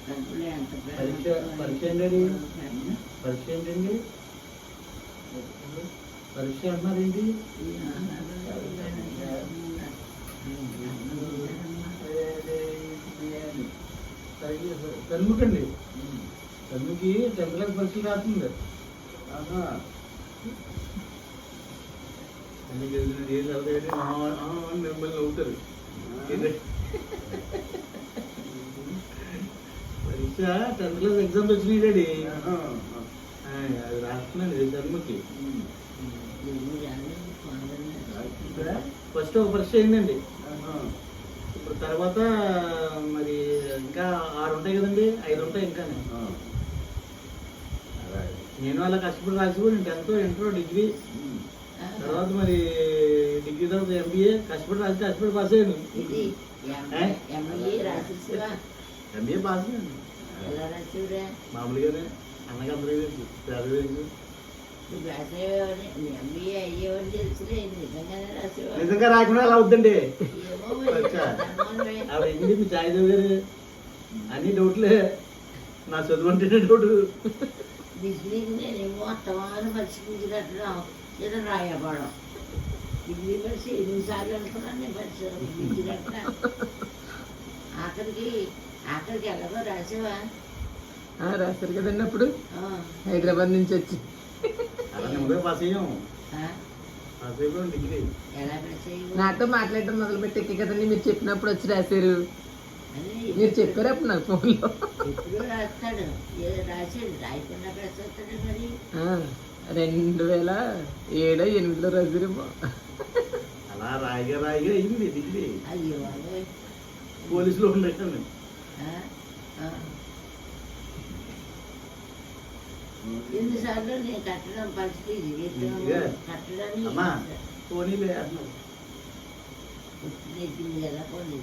పరీక్ష పరీక్ష ఏంటండి పరీక్ష ఏంటండి పరీక్ష అంటున్నారేంటి తన్ముకండి తన్ముకి 10th క్లాస్ పరీక్షలు రాస్తుంది అన్ని తెలిసిన ఏం చదివేది మిమ్మల్ని అవుతారు పరీక్ష 10th క్లాస్ ఎగ్జామ్స్ వచ్చినాయి డాడీ అది రాస్తున్నాను తన్ముకి ఫస్ట్ ఒక పరీక్ష అయిందండి ఇప్పుడు తర్వాత మరి ఇంకా 6 ఉంటాయి కదండి 5 ఉంటాయి ఇంకా నేను అలా కష్టపడి రాసిపోయి 10th ఇంటర్ డిగ్రీ తర్వాత మరి డిగ్రీ తర్వాత MBA కష్టపడి పాస్ అయ్యాను MBA పాస్ అయ్యాను మామూలుగానే అన్నకి అందరూ తెలుసు నిజంగా రాకుండా అలా అవుద్దండి ఆవిడ ఏంటి మీ చాయ్దేవ్ గారు అన్ని డౌట్లే నా చదువు అంటేనే డౌట్ రాయబడం డిగ్రీ పరిస్థితి ఎన్నిసార్లు అనుకున్నాను పరిస్థితి ఆఖరికి ఎలాగో రాసేవా రాశారు కదండి అప్పుడు హైదరాబాద్ నుంచి వచ్చి డిగ్రీ నాతో మాట్లాడటం మొదలు పెట్టే కదండి మీరు చెప్పినప్పుడు వచ్చి రాశారు మీరు చెప్పారు అప్పుడు నాకు ఫోన్లో రాస్తాడు రాసాడు రాయకుండా రాస్తాడు మరి 2007, 2008లో రాశారేమో అలా రాయిగా అయింది డిగ్రీ అయ్యో పోలీసులో ఉండేది ఎన్నిసార్లు నేను కట్టడం పరిస్థితి కట్టడానికి పోనీలే నెట్టింది కదా పోనీ